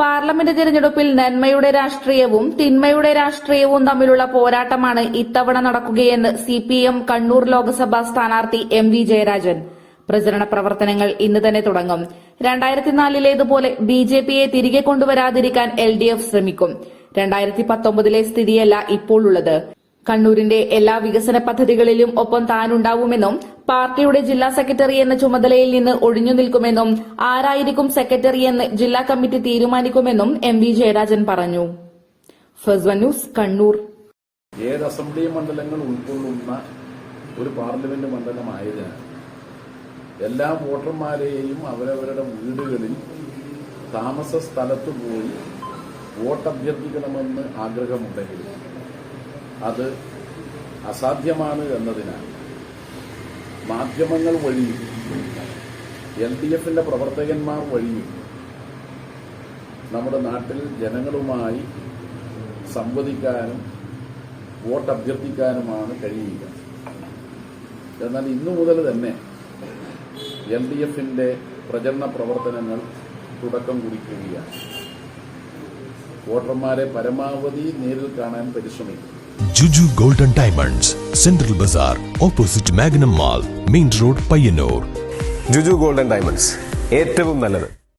Parliament തിരഞ്ഞെടുപ്പിൽ നന്മയുടെ രാഷ്ട്രീയവും തിന്മയുടെ രാഷ്ട്രീയവും തമ്മിലുള്ള പോരാട്ടമാണ് ഇത്തവണ നടക്കുകയെന്ന് സിപിഎം കണ്ണൂർ ലോക്സഭാ സ്ഥാനാർത്ഥി എം.വി. ജയരാജൻ. പ്രചരണ പ്രവർത്തനങ്ങൾ ഇന്ന് തന്നെ തുടങ്ങും. 2004-ലേതുപോലെ ബിജെപിയെ തിരികെ കൊണ്ടുവരാതിരിക്കാൻ എൽഡിഎഫ് ശ്രമിക്കും. 2019-ലെ സ്ഥിതിയല്ല ഇപ്പോൾ ഉള്ളത്. കണ്ണൂരിന്റെ എല്ലാ വികസന പദ്ധതികളിലും ഒപ്പം താനുണ്ടാവുമെന്നും പാർട്ടിയുടെ ജില്ലാ സെക്രട്ടറി എന്ന ചുമതലയിൽ നിന്ന് ഒഴിഞ്ഞു നിൽക്കുമെന്നും ആരായിരിക്കും സെക്രട്ടറി എന്ന് ജില്ലാ കമ്മിറ്റി തീരുമാനിക്കുമെന്നും എം.വി. ജയരാജൻ പറഞ്ഞു. First one news, Kannur. ഏത് അസംബ്ലി മണ്ഡലങ്ങൾ ഉൾക്കൊള്ളുന്ന ഒരു പാർലമെന്റ് മണ്ഡലമായതിനാൽ എല്ലാ വോട്ടർമാരെയും അവരവരുടെ വീടുകളിൽ താമസ സ്ഥലത്ത് പോയി വോട്ട് അഭ്യർത്ഥിക്കണമെന്ന് ആഗ്രഹമുണ്ടെങ്കിൽ അത് അസാധ്യമാണ് എന്നതിനാൽ മാധ്യമങ്ങൾ വഴിയും എൽഡിഎഫിന്റെ പ്രവർത്തകന്മാർ വഴിയും നമ്മുടെ നാട്ടിൽ ജനങ്ങളുമായി സംവദിക്കാനും വോട്ട് അഭ്യർത്ഥിക്കാനുമാണ് കഴിയുക. എന്നാൽ ഇന്നു മുതൽ തന്നെ എൽഡിഎഫിന്റെ പ്രചരണ പ്രവർത്തനങ്ങൾ തുടക്കം കുറിക്കുകയാണ്. വോട്ടർമാരെ പരമാവധി നേരിൽ കാണാൻ പരിശ്രമിക്കും. Juju golden diamonds, central bazaar, opposite Magnum mall, main road, Payyanur. Juju golden diamonds, ഏറ്റവും നല്ലത്.